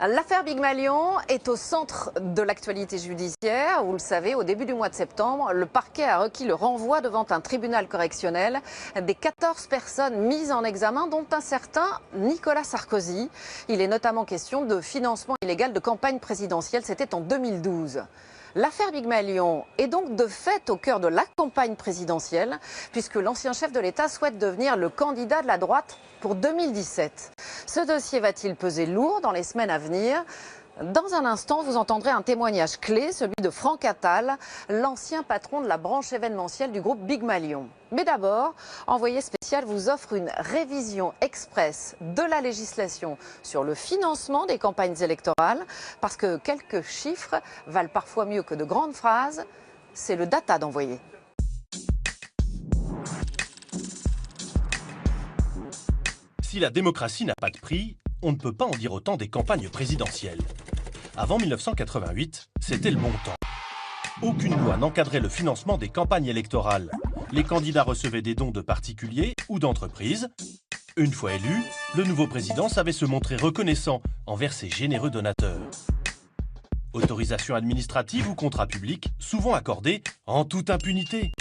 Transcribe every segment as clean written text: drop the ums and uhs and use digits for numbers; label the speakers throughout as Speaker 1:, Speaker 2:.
Speaker 1: L'affaire Big Malion est au centre de l'actualité judiciaire. Vous le savez, au début du mois de septembre, le parquet a requis le renvoi devant un tribunal correctionnel des 14 personnes mises en examen, dont un certain Nicolas Sarkozy. Il est notamment question de financement illégal de campagne présidentielle. C'était en 2012. L'affaire Big Malion est donc de fait au cœur de la campagne présidentielle, puisque l'ancien chef de l'État souhaite devenir le candidat de la droite pour 2017. Ce dossier va-t-il peser lourd dans les semaines à venir ? Dans un instant, vous entendrez un témoignage clé, celui de Franck Attal, l'ancien patron de la branche événementielle du groupe Big Malion. Mais d'abord, Envoyé spécial vous offre une révision express de la législation sur le financement des campagnes électorales, parce que quelques chiffres valent parfois mieux que de grandes phrases. C'est le data d'Envoyé.
Speaker 2: Si la démocratie n'a pas de prix, on ne peut pas en dire autant des campagnes présidentielles. Avant 1988, c'était le bon temps. Aucune loi n'encadrait le financement des campagnes électorales. Les candidats recevaient des dons de particuliers ou d'entreprises. Une fois élu, le nouveau président savait se montrer reconnaissant envers ses généreux donateurs. Autorisation administrative ou contrat public, souvent accordés en toute impunité.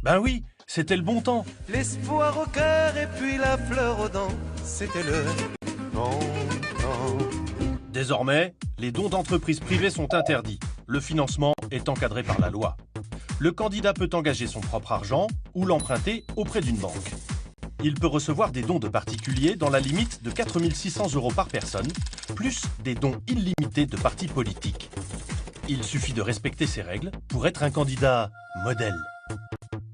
Speaker 2: Ben oui, c'était le bon temps.
Speaker 3: L'espoir au cœur et puis la fleur aux dents, c'était le bon temps.
Speaker 2: Désormais, les dons d'entreprises privées sont interdits. Le financement est encadré par la loi. Le candidat peut engager son propre argent ou l'emprunter auprès d'une banque. Il peut recevoir des dons de particuliers dans la limite de 4 600 € par personne, plus des dons illimités de partis politiques. Il suffit de respecter ces règles pour être un candidat modèle.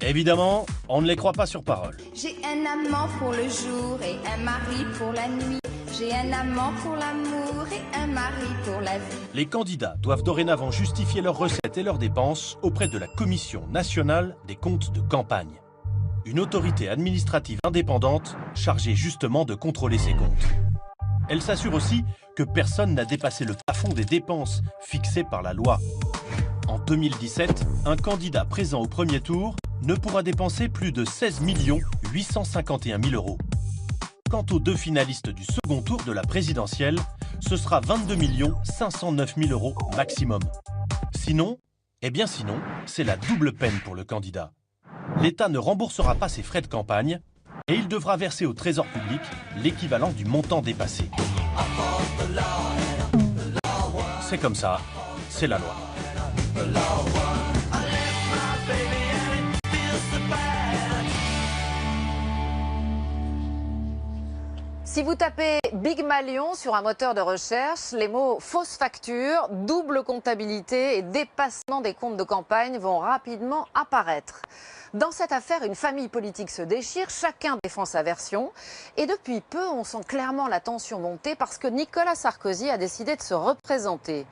Speaker 2: Évidemment, on ne les croit pas sur parole.
Speaker 4: J'ai un amant pour le jour et un mari pour la nuit. J'ai un amant pour l'amour et un mari pour la vie.
Speaker 2: Les candidats doivent dorénavant justifier leurs recettes et leurs dépenses auprès de la Commission nationale des comptes de campagne. Une autorité administrative indépendante chargée justement de contrôler ces comptes. Elle s'assure aussi que personne n'a dépassé le plafond des dépenses fixé par la loi. En 2017, un candidat présent au premier tour ne pourra dépenser plus de 16 851 000 €. Quant aux deux finalistes du second tour de la présidentielle, ce sera 22 509 000 € maximum. Sinon, c'est la double peine pour le candidat. L'État ne remboursera pas ses frais de campagne et il devra verser au Trésor public l'équivalent du montant dépassé. C'est comme ça, c'est la loi.
Speaker 1: Si vous tapez Big Malion sur un moteur de recherche, les mots fausse facture, double comptabilité et dépassement des comptes de campagne vont rapidement apparaître. Dans cette affaire, une famille politique se déchire, chacun défend sa version. Et depuis peu, on sent clairement la tension monter parce que Nicolas Sarkozy a décidé de se représenter.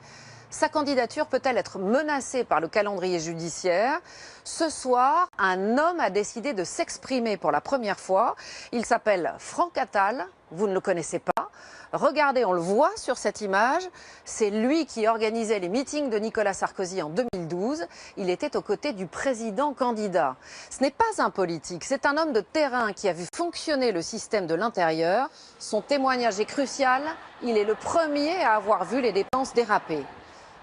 Speaker 1: Sa candidature peut-elle être menacée par le calendrier judiciaire? Ce soir, un homme a décidé de s'exprimer pour la première fois. Il s'appelle Franck Attal. Vous ne le connaissez pas. Regardez, on le voit sur cette image. C'est lui qui organisait les meetings de Nicolas Sarkozy en 2012. Il était aux côtés du président candidat. Ce n'est pas un politique, c'est un homme de terrain qui a vu fonctionner le système de l'intérieur. Son témoignage est crucial. Il est le premier à avoir vu les dépenses déraper.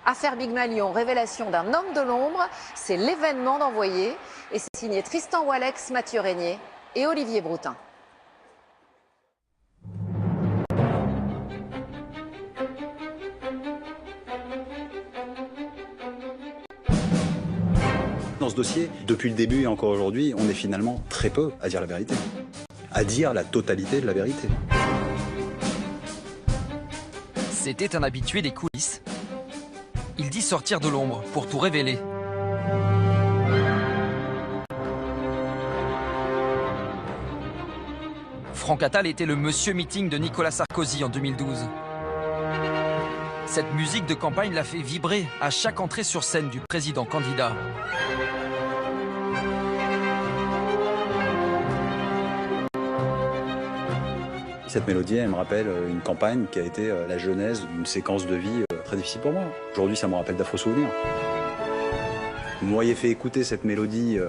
Speaker 1: Affaire Big Malion, révélation d'un homme de l'ombre, c'est l'événement d'Envoyé et c'est signé Tristan Walex, Mathieu Régnier et Olivier Broutin.
Speaker 5: Dans ce dossier, depuis le début et encore aujourd'hui, on est finalement très peu à dire la vérité, à dire la totalité de la vérité.
Speaker 6: C'était un habitué des coulisses. Il dit sortir de l'ombre pour tout révéler. Franck Attal était le monsieur meeting de Nicolas Sarkozy en 2012. Cette musique de campagne l'a fait vibrer à chaque entrée sur scène du président candidat.
Speaker 5: Cette mélodie, elle me rappelle une campagne qui a été la genèse d'une séquence de vie très difficile pour moi. Aujourd'hui, ça me rappelle d'affreux souvenirs. Vous m'auriez fait écouter cette mélodie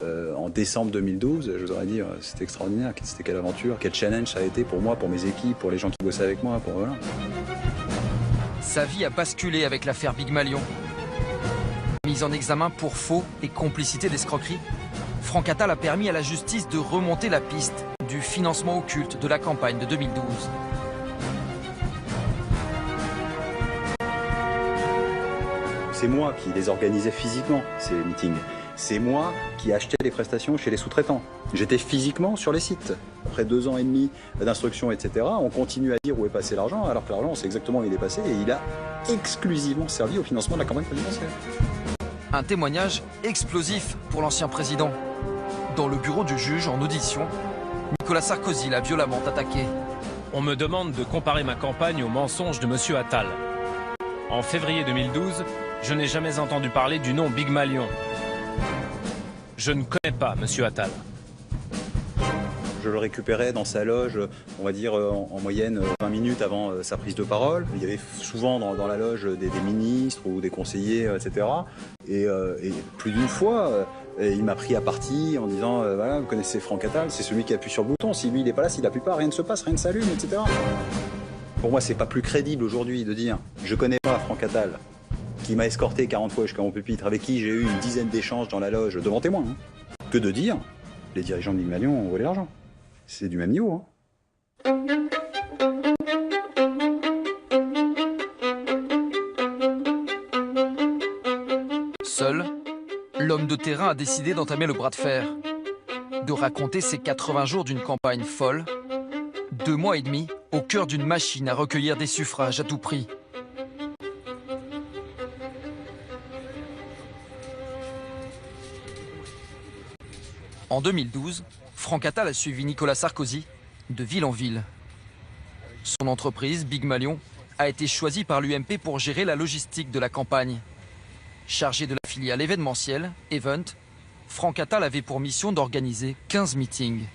Speaker 5: en décembre 2012, je vous aurais dit c'était extraordinaire, c'était quelle aventure, quel challenge ça a été pour moi, pour mes équipes, pour les gens qui bossaient avec moi, pour voilà.
Speaker 6: Sa vie a basculé avec l'affaire Big Malion. Mise en examen pour faux et complicité d'escroquerie, Franck Attal a permis à la justice de remonter la piste du financement occulte de la campagne de 2012.
Speaker 5: C'est moi qui les organisais physiquement, ces meetings. C'est moi qui achetais les prestations chez les sous-traitants. J'étais physiquement sur les sites. Après 2 ans et demi d'instruction, etc., on continue à dire où est passé l'argent, alors que l'argent, on sait exactement où il est passé, et il a exclusivement servi au financement de la campagne présidentielle.
Speaker 6: Un témoignage explosif pour l'ancien président. Dans le bureau du juge, en audition, Nicolas Sarkozy l'a violemment attaqué.
Speaker 7: On me demande de comparer ma campagne aux mensonges de M. Attal. En février 2012, je n'ai jamais entendu parler du nom Big Malion. Je ne connais pas M. Attal.
Speaker 5: Je le récupérais dans sa loge, on va dire en moyenne 20 minutes avant sa prise de parole. Il y avait souvent dans la loge des ministres ou des conseillers, etc. Et plus d'une fois, il m'a pris à partie en disant voilà, vous connaissez Franck Attal, c'est celui qui appuie sur le bouton. Si lui il n'est pas là, s'il appuie pas, rien ne se passe, rien ne s'allume, etc. Pour moi, c'est pas plus crédible aujourd'hui de dire je connais pas Franck Attal, qui m'a escorté 40 fois jusqu'à mon pupitre, avec qui j'ai eu une dizaine d'échanges dans la loge devant témoins, que de dire les dirigeants de Big Malion ont volé l'argent. C'est du même niveau.
Speaker 6: Seul, l'homme de terrain a décidé d'entamer le bras de fer, de raconter ses 80 jours d'une campagne folle, 2 mois et demi au cœur d'une machine à recueillir des suffrages à tout prix. En 2012, Franck Attal a suivi Nicolas Sarkozy de ville en ville. Son entreprise, Big Malion, a été choisie par l'UMP pour gérer la logistique de la campagne. Chargé de la filiale événementielle, Event, Franck Attal avait pour mission d'organiser 15 meetings.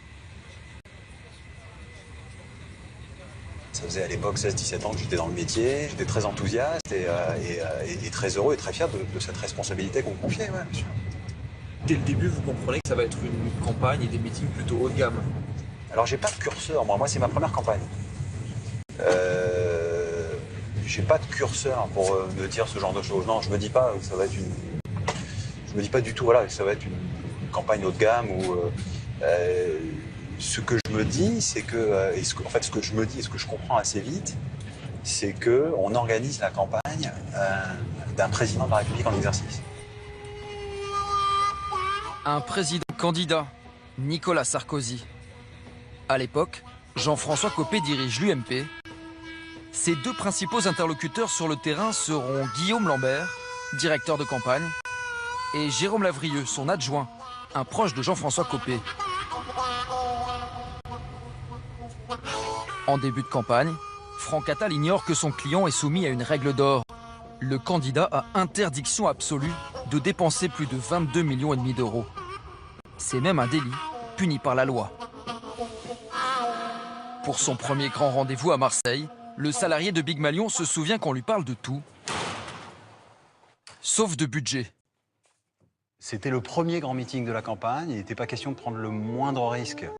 Speaker 5: Ça faisait à l'époque 16-17 ans que j'étais dans le métier, j'étais très enthousiaste et très heureux et très fier de cette responsabilité qu'on me confiait, ouais, bien sûr.
Speaker 6: Dès le début, vous comprenez que ça va être une campagne et des meetings plutôt haut de gamme.
Speaker 5: Alors j'ai pas de curseur, moi c'est ma première campagne. J'ai pas de curseur pour me dire ce genre de choses. Non, je me dis pas que ça va être je me dis pas du tout voilà, que ça va être une campagne haut de gamme ou ce que je me dis, c'est que ce que je me dis et ce que je comprends assez vite, c'est que on organise la campagne d'un président de la République en exercice.
Speaker 6: Un président candidat, Nicolas Sarkozy. À l'époque, Jean-François Copé dirige l'UMP. Ses 2 principaux interlocuteurs sur le terrain seront Guillaume Lambert, directeur de campagne, et Jérôme Lavrieux, son adjoint, un proche de Jean-François Copé. En début de campagne, Franck Attal ignore que son client est soumis à une règle d'or. Le candidat a interdiction absolue de dépenser plus de 22,5 millions d'euros. C'est même un délit puni par la loi. Pour son premier grand rendez-vous à Marseille, le salarié de Big Malion se souvient qu'on lui parle de tout, sauf de budget.
Speaker 5: C'était le premier grand meeting de la campagne, il n'était pas question de prendre le moindre risque